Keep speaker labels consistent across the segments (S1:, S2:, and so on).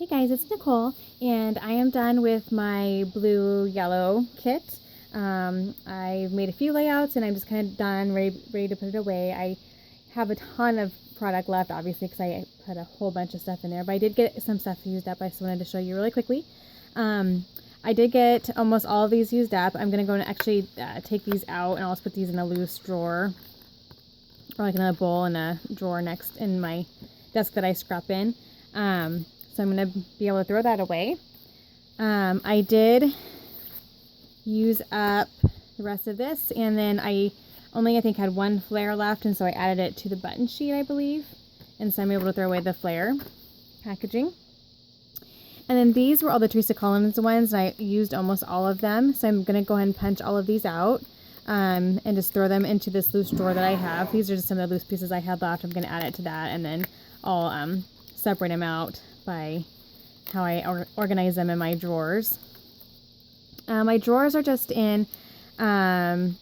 S1: Hey guys, it's Nicole, and I am done with my blue-yellow kit. I've made a few layouts, and I'm just kind of done, ready to put it away. I have a ton of product left, obviously, because I put a whole bunch of stuff in there, but I did get some stuff used up. I just wanted to show you really quickly. I did get almost all of these used up. I'm going to go and actually take these out, and I'll just put these in a loose drawer, or like in a bowl in a drawer next in my desk that I scrap in. So I'm going to be able to throw that away. I did use up the rest of this, and then I think had one flare left, and so I added it to the button sheet, I believe. And so I'm able to throw away the flare packaging. And then these were all the Teresa Collins ones, and I used almost all of them. So I'm going to go ahead and punch all of these out and just throw them into this loose drawer that I have. These are just some of the loose pieces I had left. I'm going to add it to that, and then I'll separate them out by how I organize them in my drawers. My drawers are just in, when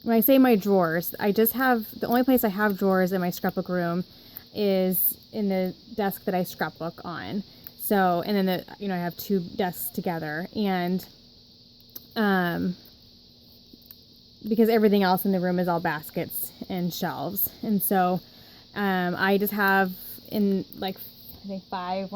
S1: I say my drawers, I just have, the only place I have drawers in my scrapbook room is in the desk that I scrapbook on. So, and then I have two desks together, and because everything else in the room is all baskets and shelves. And so I just have in I think five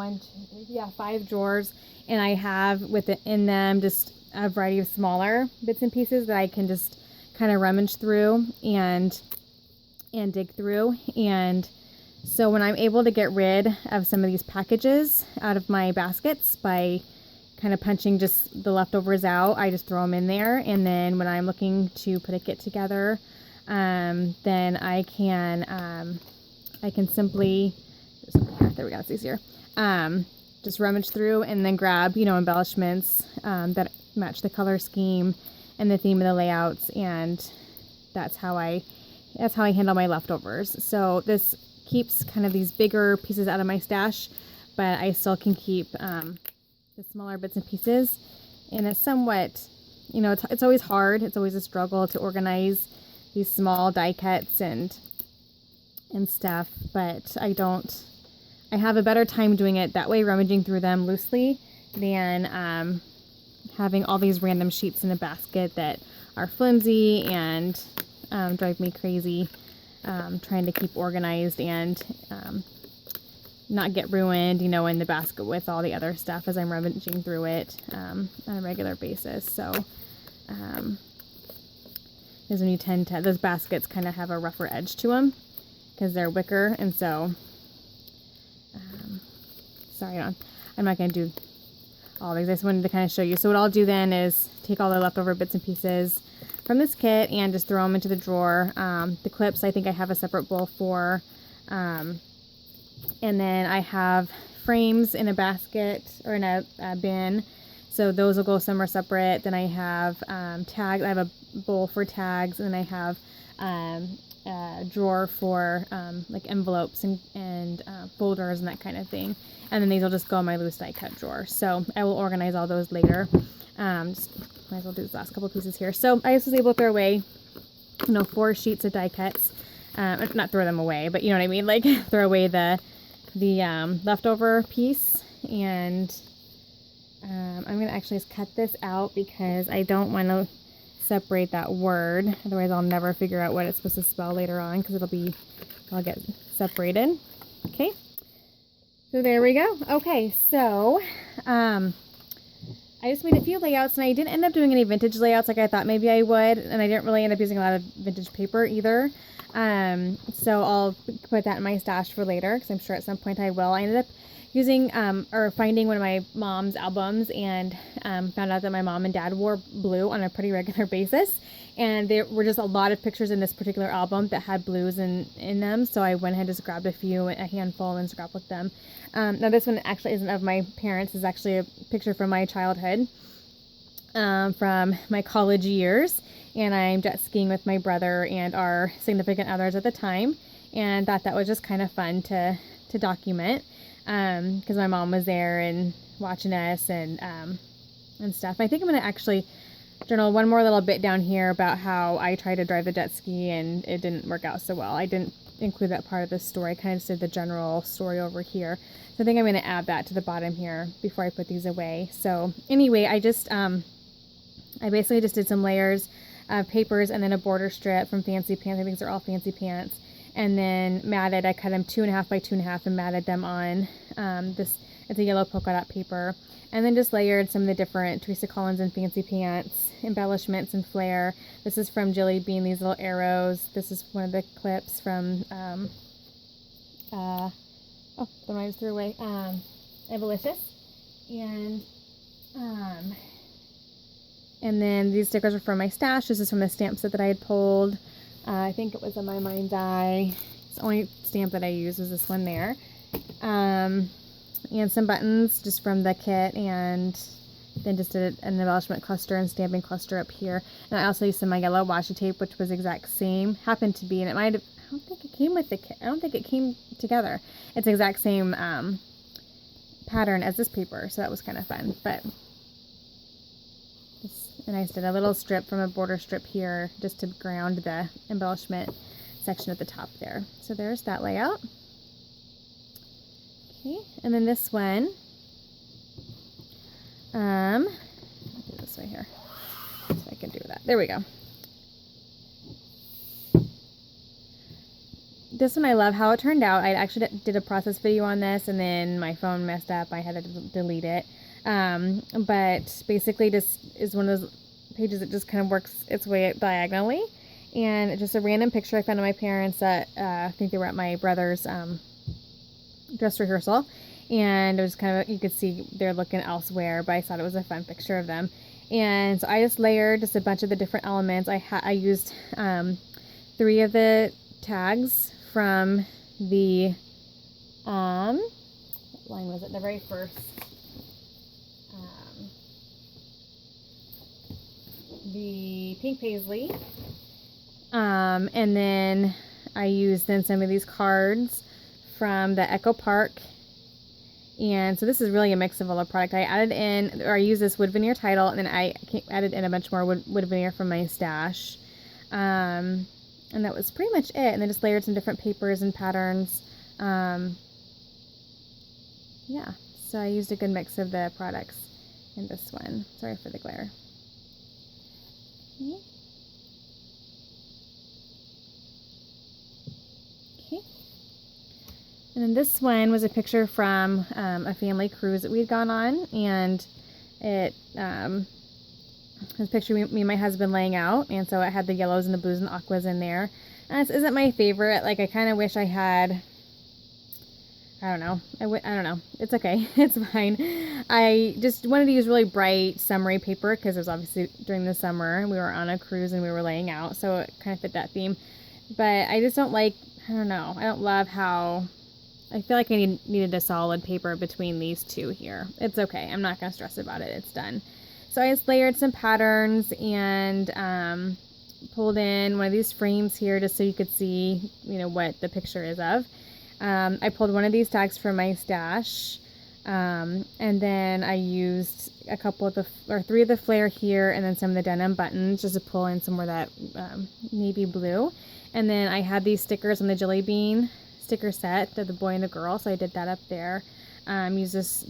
S1: drawers, and I have in them just a variety of smaller bits and pieces that I can just kind of rummage through and dig through. And so when I'm able to get rid of some of these packages out of my baskets by kind of punching just the leftovers out, I just throw them in there. And then when I'm looking to put a kit together, then I can simply, there we go, it's easier. Just rummage through and then grab, embellishments that match the color scheme and the theme of the layouts, and that's how I handle my leftovers. So this keeps kind of these bigger pieces out of my stash, but I still can keep the smaller bits and pieces. And it's somewhat, it's always hard. It's always a struggle to organize these small die cuts and stuff, but I have a better time doing it that way, rummaging through them loosely, than having all these random sheets in a basket that are flimsy and drive me crazy, trying to keep organized and not get ruined, in the basket with all the other stuff as I'm rummaging through it on a regular basis. So, because when those baskets kind of have a rougher edge to them because they're wicker, and so sorry, I'm not going to do all these. I just wanted to kind of show you. So what I'll do then is take all the leftover bits and pieces from this kit and just throw them into the drawer. The clips, I think I have a separate bowl for. And then I have frames in a basket or in a bin. So those will go somewhere separate. Then I have tags. I have a bowl for tags, and then I have a drawer for like envelopes and folders and that kind of thing. And then these will just go in my loose die cut drawer. So I will organize all those later. Just might as well do this last couple pieces here. So I just was able to throw away, 4 sheets of die cuts. Not throw them away, but you know what I mean? Like throw away the leftover piece. And I'm going to actually just cut this out because I don't want to separate that word. Otherwise I'll never figure out what it's supposed to spell later on because I'll get separated. Okay. So there we go. Okay, so I just made a few layouts, and I didn't end up doing any vintage layouts like I thought maybe I would, and I didn't really end up using a lot of vintage paper either. So I'll put that in my stash for later because I'm sure at some point I will. I ended up using or finding one of my mom's albums and found out that my mom and dad wore blue on a pretty regular basis, and there were just a lot of pictures in this particular album that had blues in them, so I went ahead and just grabbed a handful and scrapbooked them. Now this one actually isn't of my parents. It's actually a picture from my childhood, from my college years, and I'm jet skiing with my brother and our significant others at the time, and thought that was just kind of fun to document. Because my mom was there and watching us and stuff. I think I'm going to actually journal one more little bit down here about how I tried to drive the jet ski and it didn't work out so well. I didn't include that part of the story. I kind of just did the general story over here. So I think I'm going to add that to the bottom here before I put these away. So anyway, I basically just did some layers of papers and then a border strip from Fancy Pants. I think these are all Fancy Pants. And then matted, I cut them 2.5 by 2.5 and matted them on it's a yellow polka dot paper. And then just layered some of the different Teresa Collins and Fancy Pants embellishments and flair. This is from Jilly Bean, these little arrows. This is one of the clips from, the one I just threw away, Evolicious. And then these stickers are from my stash. This is from the stamp set that I had pulled. I think it was a My Mind's Eye. It's the only stamp that I used was this one there. And some buttons just from the kit, and then just did an embellishment cluster and stamping cluster up here. And I also used some of my yellow washi tape, which was exact same. Happened to be, and it might have, I don't think it came with the kit. I don't think it came together. It's the exact same pattern as this paper, so that was kind of fun. But and I just did a little strip from a border strip here just to ground the embellishment section at the top there. So there's that layout. Okay, and then this one, I'll do this way here, so I can do that. There we go. This one I love how it turned out. I actually did a process video on this, and then my phone messed up. I had to delete it. But basically just is one of those pages that just kind of works its way diagonally. And it's just a random picture I found of my parents that I think they were at my brother's dress rehearsal, and it was kind of, you could see they're looking elsewhere, but I thought it was a fun picture of them. And so I just layered just a bunch of the different elements. I used 3 of the tags from the what line was it, the very first, the pink paisley, and then I used then some of these cards from the Echo Park. And so this is really a mix of all the product. I added in, or I used this wood veneer title, and then I added in a bunch more wood veneer from my stash. And that was pretty much it. And then just layered some different papers and patterns. Yeah, so I used a good mix of the products in this one. Sorry for the glare. Okay. And then this one was a picture from a family cruise that we'd gone on, and it was a picture of me and my husband laying out, and so it had the yellows and the blues and the aquas in there. And this isn't my favorite. Like, I kind of wish I had, I don't know. I don't know. It's okay. It's fine. I just wanted to use really bright summery paper because it was obviously during the summer. We were on a cruise and we were laying out, so it kind of fit that theme. But I just don't like, I don't know. I don't love how, I feel like I needed a solid paper between these two here. It's okay. I'm not going to stress about it. It's done. So I just layered some patterns and pulled in one of these frames here just so you could see, you know, what the picture is of. I pulled one of these tags from my stash, and then I used a couple of or 3 of the flare here, and then some of the denim buttons just to pull in some more of that navy blue. And then I had these stickers on the Jilly Bean sticker set, the boy and the girl, so I did that up there. Used this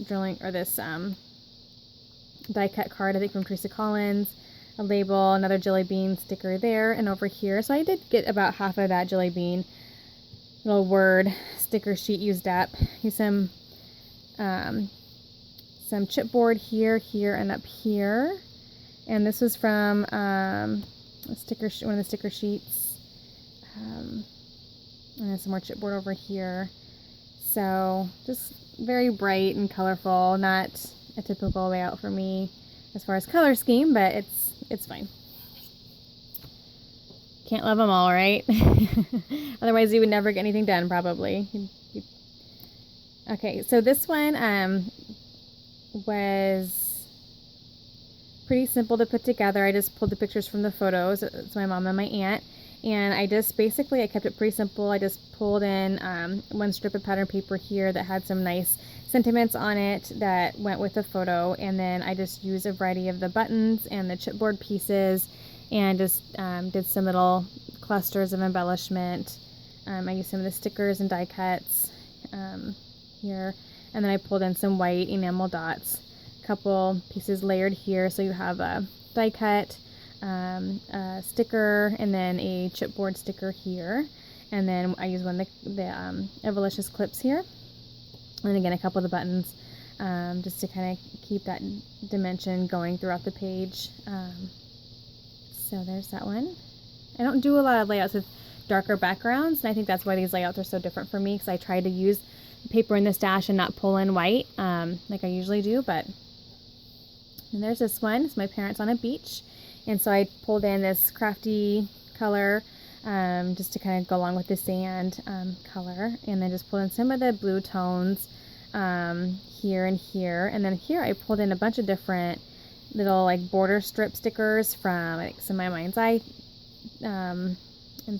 S1: die cut card, I think from Teresa Collins, a label, another Jilly Bean sticker there, and over here. So I did get about half of that Jilly Bean little word sticker sheet used up. Use some chipboard here, and up here. And this was from one of the sticker sheets. And then some more chipboard over here. So just very bright and colorful. Not a typical layout for me as far as color scheme, but it's fine. Can't love them all, right? Otherwise you would never get anything done, probably. Okay, so this one was pretty simple to put together. I just pulled the pictures from the photos. It's my mom and my aunt. And I just basically, I kept it pretty simple. I just pulled in one strip of pattern paper here that had some nice sentiments on it that went with the photo. And then I just used a variety of the buttons and the chipboard pieces, and just did some little clusters of embellishment I used some of the stickers and die cuts here, and then I pulled in some white enamel dots, a couple pieces layered here, so you have a die cut, a sticker, and then a chipboard sticker here, and then I use one of the Evolicious clips here, and again a couple of the buttons, just to kind of keep that dimension going throughout the page. So there's that one. I don't do a lot of layouts with darker backgrounds, and I think that's why these layouts are so different for me, because I try to use the paper in the stash and not pull in white like I usually do. But and there's this one. It's my parents on a beach, and so I pulled in this crafty color just to kind of go along with the sand color, and then just pulled in some of the blue tones here and here, and then here I pulled in a bunch of different little like border strip stickers from like some of my Mind's Eye and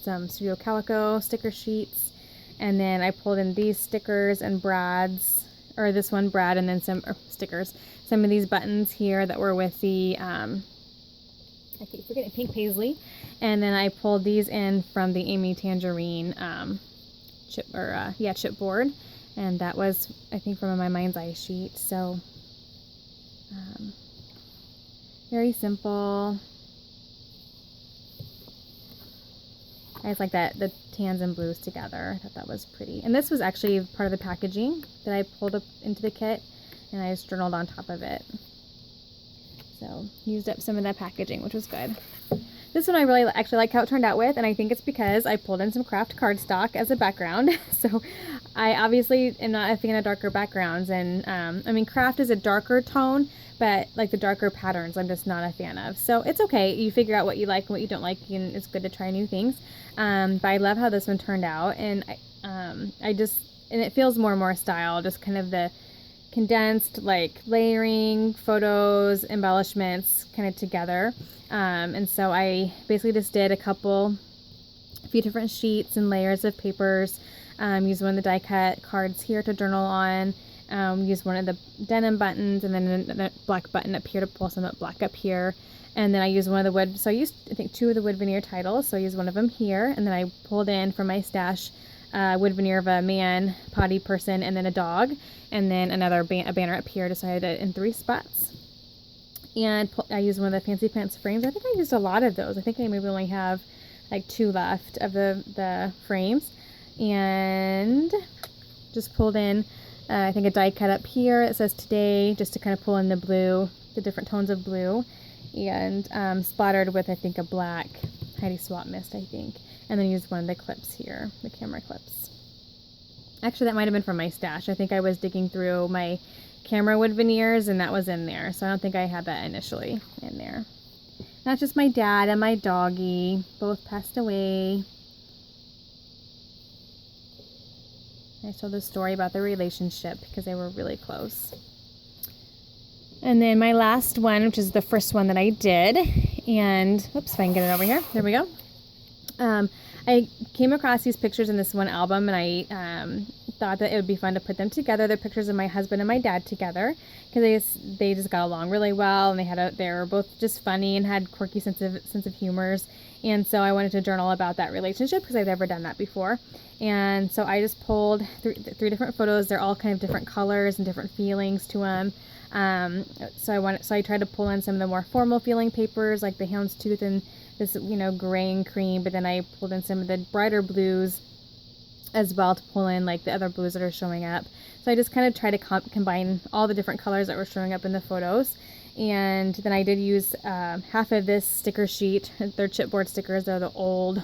S1: some Studio Calico sticker sheets, and then I pulled in these stickers and brads, or this one brad, and then some stickers, some of these buttons here that were with the I keep forgetting, pink paisley, and then I pulled these in from the Amy Tangerine chipboard, and that was I think from my Mind's Eye sheet. So very simple. I just like that, the tans and blues together. I thought that was pretty. And this was actually part of the packaging that I pulled up into the kit, and I just journaled on top of it. So used up some of that packaging, which was good. This one I really actually like how it turned out with, and I think it's because I pulled in some craft cardstock as a background. So I obviously am not a fan of darker backgrounds, and I mean craft is a darker tone, but like the darker patterns I'm just not a fan of. So it's okay, you figure out what you like and what you don't like, and it's good to try new things. But I love how this one turned out, and and it feels more and more style, just kind of the condensed like layering, photos, embellishments kind of together. And so I basically just did a few different sheets and layers of papers, used one of the die cut cards here to journal on, used one of the denim buttons, and then a black button up here to pull some black up here. And then I used one of the wood, so I used I think 2 of the wood veneer titles, so I used one of them here, and then I pulled in from my stash wood veneer of a man, potty person, and then a dog, and then another a banner up here, decided it in 3 spots. And I used one of the Fancy Pants frames. I think I used a lot of those. I think I maybe only have like 2 left of the frames, and just pulled in I think a die cut up here that says today, just to kind of pull in the blue, the different tones of blue, and splattered with I think a black Heidi Swapp mist, I think, and then used one of the clips here, the camera clips. Actually, that might have been from my stash. I think I was digging through my camera wood veneers, and that was in there, so I don't think I had that initially in there. That's just my dad and my doggy, both passed away. I told the story about the relationship because they were really close. And then my last one, which is the first one that I did, and oops, if I can get it over here, there we go. I came across these pictures in this one album, and I thought that it would be fun to put them together. They're pictures of my husband and my dad together, because they just got along really well, and they were both just funny and had quirky sense of humors. And so I wanted to journal about that relationship because I've never done that before. And so I just pulled 3 different photos. They're all kind of different colors and different feelings to them. So I tried to pull in some of the more formal feeling papers, like the houndstooth and this, gray and cream, but then I pulled in some of the brighter blues as well to pull in like the other blues that are showing up. So I just kind of try to combine all the different colors that were showing up in the photos. And then I did use half of this sticker sheet. They're chipboard stickers. They're the old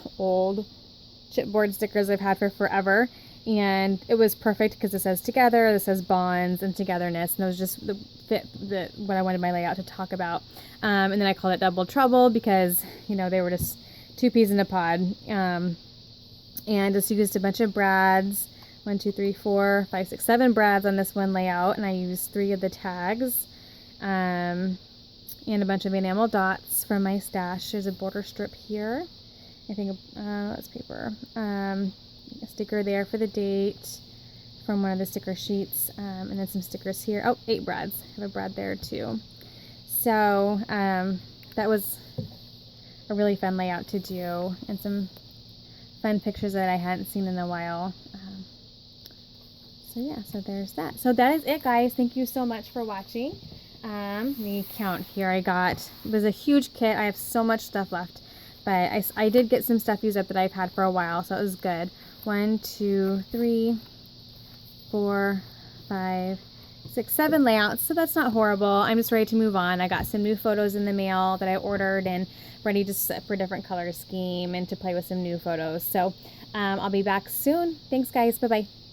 S1: chipboard stickers I've had for forever. And it was perfect because it says together, this says bonds and togetherness, and it was just what I wanted my layout to talk about. And then I called it Double Trouble because, they were just 2 peas in a pod. And just used a bunch of brads, 1, 2, 3, 4, 5, 6, 7 brads on this one layout, and I used 3 of the tags, and a bunch of enamel dots from my stash. There's a border strip here. I think that's paper. A sticker there for the date from one of the sticker sheets, and then some stickers here. Oh, 8 brads. I have a brad there too. So that was a really fun layout to do, and some fun pictures that I hadn't seen in a while. So yeah, so there's that. So that is it, guys. Thank you so much for watching. Let me count here. It was a huge kit. I have so much stuff left, but I did get some stuff used up that I've had for a while, so it was good. 1, 2, 3, 4, 5, 6, 7 layouts, so that's not horrible. I'm just ready to move on. I got some new photos in the mail that I ordered and ready to set for different color scheme and to play with some new photos. So I'll be back soon. Thanks, guys. Bye-bye.